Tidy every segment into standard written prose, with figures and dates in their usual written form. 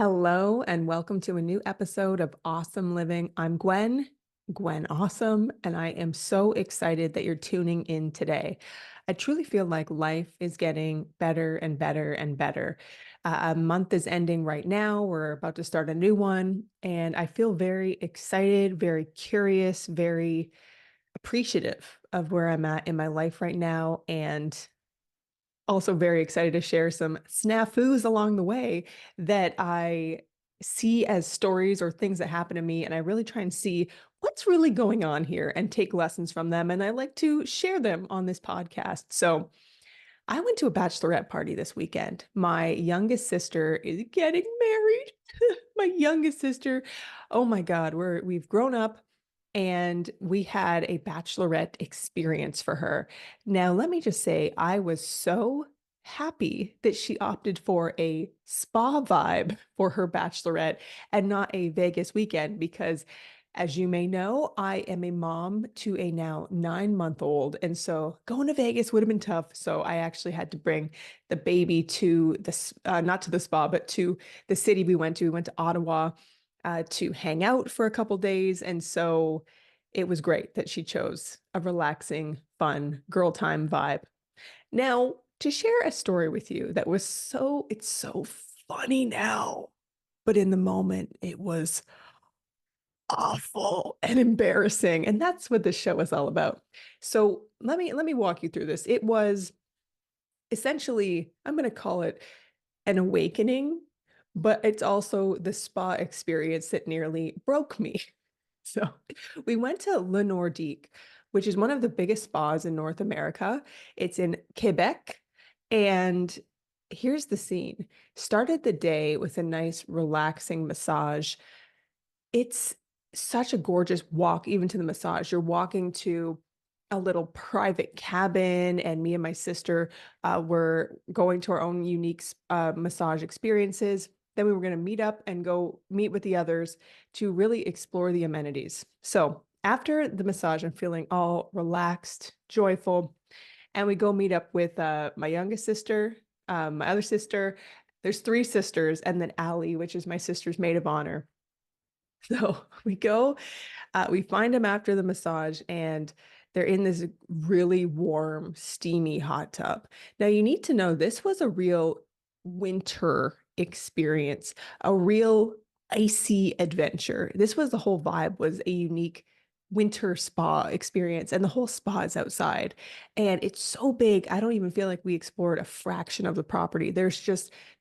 Hello and welcome to a new episode of Awesome Living. I'm Gwen Aussem, and I am so excited that you're tuning in today. I truly feel like life is getting better and better and better. A month is ending right now. We're about to start a new one, and I feel very excited, very curious, very appreciative of where I'm at in my life right now, and also very excited to share some snafus along the way that I see as stories or things that happen to me. And I really try and see what's really going on here and take lessons from them. And I like to share them on this podcast. So I went to a bachelorette party this weekend. My youngest sister is getting married. My youngest sister, oh my God, we've grown up and we had a bachelorette experience for her. Now, let me just say, I was so happy that she opted for a spa vibe for her bachelorette and not a Vegas weekend because as you may know, I am a mom to a now 9-month-old. And so going to Vegas would have been tough. So I actually had to bring the baby to not to the spa, but to the city we went to. We went to Ottawa to hang out for a couple days. And so it was great that she chose a relaxing, fun girl time vibe. Now, to share a story with you that was it's so funny now, but in the moment, it was awful and embarrassing. And that's what this show is all about. So let me walk you through this. It was essentially, I'm going to call it an awakening, but it's also the spa experience that nearly broke me. So we went to Le Nordique, which is one of the biggest spas in North America. It's in Quebec. And here's the scene. Started the day with a nice relaxing massage. It's such a gorgeous walk, even to the massage. You're walking to a little private cabin, and me and my sister were going to our own unique massage experiences. Then we were going to meet up and go meet with the others to really explore the amenities. So after the massage, I'm feeling all relaxed, joyful, and we go meet up with my youngest sister, my other sister. There's three sisters, and then Allie, which is my sister's maid of honor. So we go, we find them after the massage, and they're in this really warm, steamy hot tub. Now, you need to know this was a real winter experience, a real icy adventure. This was the whole vibe, was a unique winter spa experience, and the whole spa is outside. And it's so big, I don't even feel like we explored a fraction of the property. There's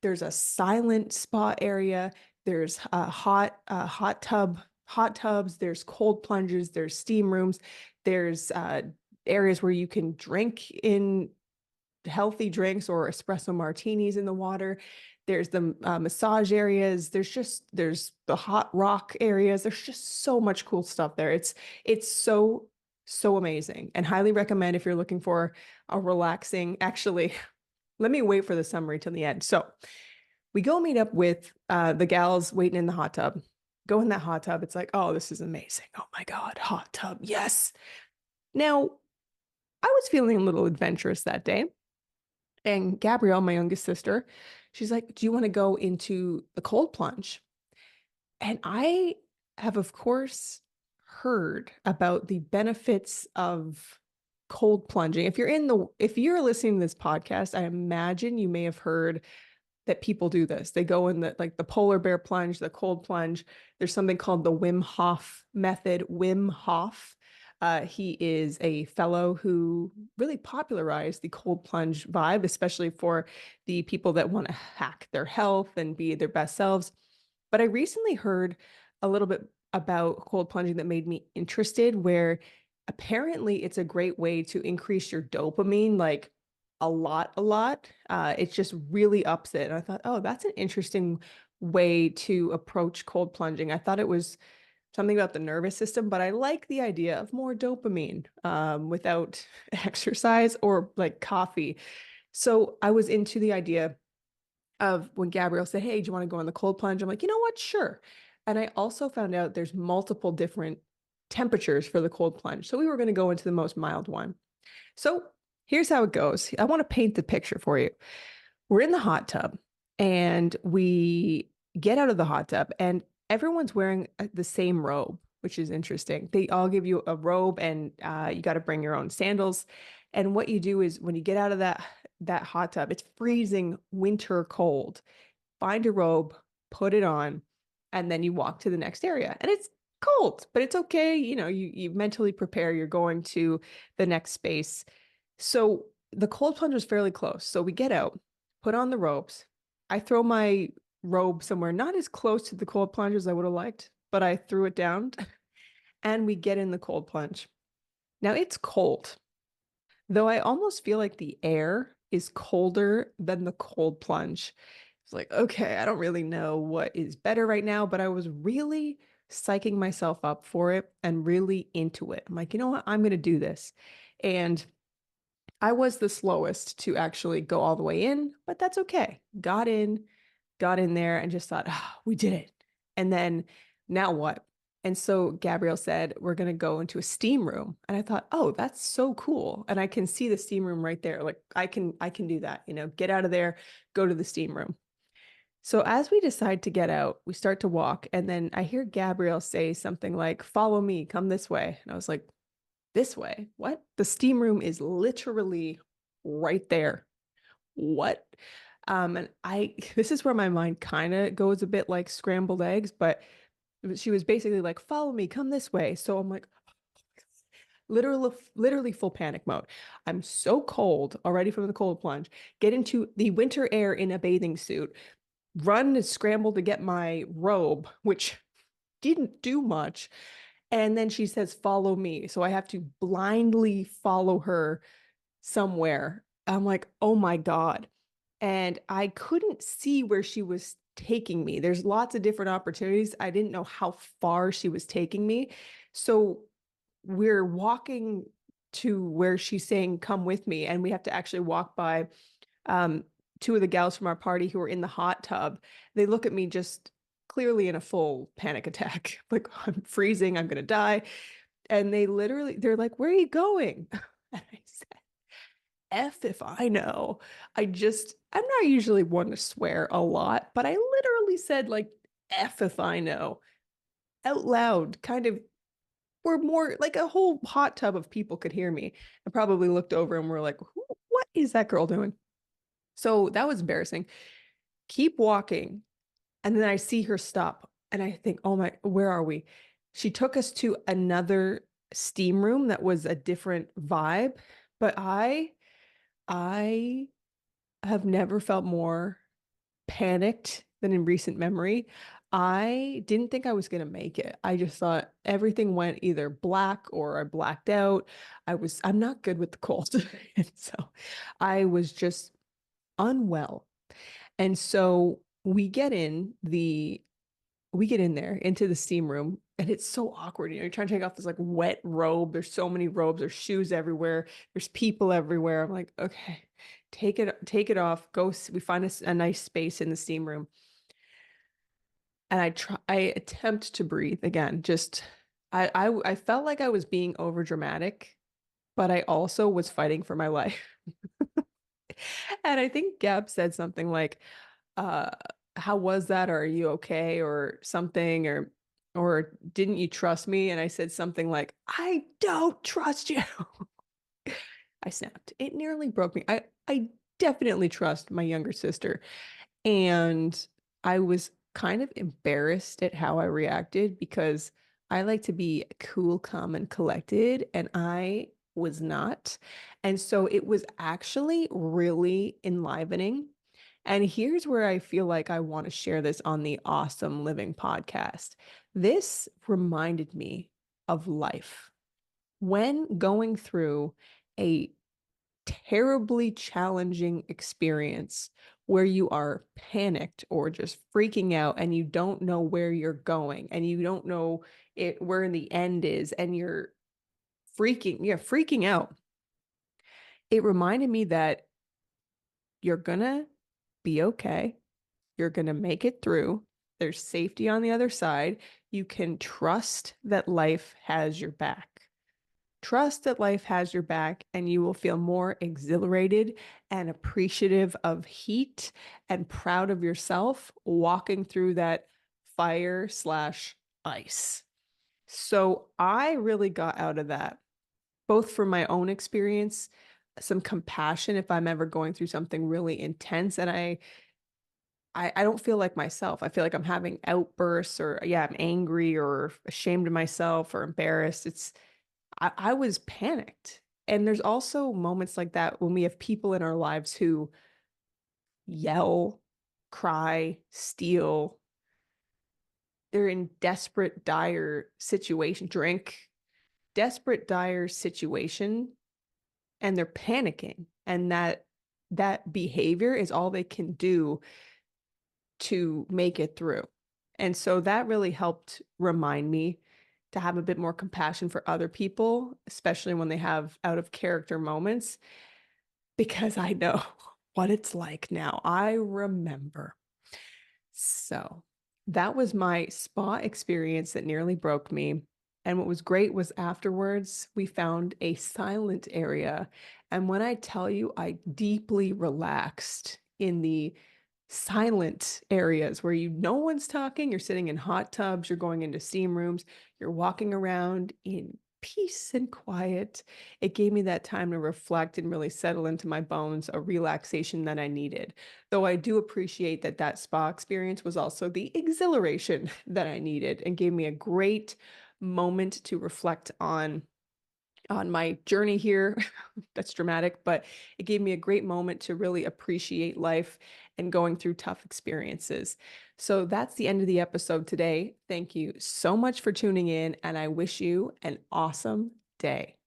a silent spa area. There's hot tubs, there's cold plunges, there's steam rooms, there's areas where you can drink in healthy drinks or espresso martinis in the water. There's the massage areas. There's the hot rock areas. There's just so much cool stuff there. It's so amazing, and highly recommend if you're looking for a relaxing. Actually, let me wait for the summary till the end. So we go meet up with the gals waiting in the hot tub. Go in that hot tub. It's like, oh, this is amazing. Oh my God, hot tub. Yes. Now, I was feeling a little adventurous that day. And Gabrielle, my youngest sister, she's like, do you want to go into the cold plunge? And I have, of course, heard about the benefits of cold plunging. If you're listening to this podcast, I imagine you may have heard that people do this. They go in the polar bear plunge, the cold plunge. There's something called the Wim Hof method. Wim Hof. He is a fellow who really popularized the cold plunge vibe, especially for the people that want to hack their health and be their best selves. But I recently heard a little bit about cold plunging that made me interested, where apparently it's a great way to increase your dopamine, like a lot. It just really ups it. And I thought, oh, that's an interesting way to approach cold plunging. I thought it was something about the nervous system, but I like the idea of more dopamine without exercise or like coffee. So I was into the idea of when Gabrielle said, hey, do you want to go on the cold plunge? I'm like, you know what? Sure. And I also found out there's multiple different temperatures for the cold plunge. So we were going to go into the most mild one. So here's how it goes. I want to paint the picture for you. We're in the hot tub and we get out of the hot tub, and everyone's wearing the same robe, which is interesting. They all give you a robe, and you got to bring your own sandals. And what you do is when you get out of that hot tub, it's freezing winter cold. Find a robe, put it on, and then you walk to the next area. And it's cold, but it's okay. You mentally prepare. You're going to the next space. So the cold plunge is fairly close. So we get out, put on the ropes. I throw my robe somewhere not as close to the cold plunge as I would have liked, but I threw it down and we get in the cold plunge. Now it's cold, though I almost feel like the air is colder than the cold plunge. It's like, okay, I don't really know what is better right now, but I was really psyching myself up for it and really into it. I'm like, you know what? I'm going to do this. And I was the slowest to actually go all the way in, but that's okay. Got in there and just thought, oh, we did it. And then now what? And so Gabrielle said, we're going to go into a steam room. And I thought, oh, that's so cool. And I can see the steam room right there. Like I can do that, get out of there, go to the steam room. So as we decide to get out, we start to walk. And then I hear Gabrielle say something like, follow me, come this way. And I was like, this way? What? The steam room is literally right there. What? And this is where my mind kind of goes a bit like scrambled eggs, but she was basically like, follow me, come this way. So I'm like, literally full panic mode. I'm so cold already from the cold plunge, get into the winter air in a bathing suit, run and scramble to get my robe, which didn't do much. And then she says, follow me. So I have to blindly follow her somewhere. I'm like, oh my God. And I couldn't see where she was taking me. There's lots of different opportunities. I didn't know how far she was taking me. So we're walking to where she's saying, come with me. And we have to actually walk by um, two of the gals from our party who are in the hot tub. They look at me just clearly in a full panic attack. Like, I'm freezing, I'm going to die. And they're like, where are you going? And I said, F if I know. I'm not usually one to swear a lot, but I literally said, like, F if I know out loud, kind of where more like a whole hot tub of people could hear me and probably looked over and were like, what is that girl doing? So that was embarrassing. Keep walking. And then I see her stop and I think, oh my, where are we? She took us to another steam room that was a different vibe, but I have never felt more panicked than in recent memory. I didn't think I was going to make it. I just thought everything went either black or I blacked out. I'm not good with the cold. And so I was just unwell. And so we get in there into the steam room and it's so awkward. You're trying to take off this like wet robe. There's so many robes, there's shoes everywhere, there's people everywhere. I'm like, okay, take it off. We find a nice space in the steam room. And I attempt to breathe again. Just I felt like I was being over dramatic, but I also was fighting for my life. And I think Gab said something like, uh, how was that? Or are you okay? Or something, or didn't you trust me? And I said something like, I don't trust you. I snapped. It nearly broke me. I definitely trust my younger sister. And I was kind of embarrassed at how I reacted because I like to be cool, calm, and collected, and I was not. And so it was actually really enlivening. And here's where I feel like I want to share this on the Awesome Living podcast. This reminded me of life. When going through a terribly challenging experience where you are panicked or just freaking out and you don't know where you're going and you don't know where the end is and you're freaking out. It reminded me that you're gonna be okay. You're gonna make it through. There's safety on the other side. You can trust that life has your back. Trust that life has your back and you will feel more exhilarated and appreciative of heat and proud of yourself walking through that fire slash ice. So I really got out of that, both from my own experience, some compassion if I'm ever going through something really intense and I don't feel like myself. I feel like I'm having outbursts or yeah, I'm angry or ashamed of myself or embarrassed. I was panicked. And there's also moments like that when we have people in our lives who yell, cry, steal. They're in desperate, dire situation, drink, desperate, dire situation, and they're panicking. And that behavior is all they can do to make it through. And so that really helped remind me to have a bit more compassion for other people, especially when they have out of character moments, because I know what it's like now. I remember. So that was my spa experience that nearly broke me. And what was great was afterwards, we found a silent area. And when I tell you, I deeply relaxed in the silent areas where no one's talking, you're sitting in hot tubs, you're going into steam rooms, you're walking around in peace and quiet. It gave me that time to reflect and really settle into my bones, a relaxation that I needed. Though I do appreciate that that spa experience was also the exhilaration that I needed and gave me a great moment to reflect on my journey here. That's dramatic, but it gave me a great moment to really appreciate life and going through tough experiences. So that's the end of the episode today. Thank you so much for tuning in, and I wish you an awesome day.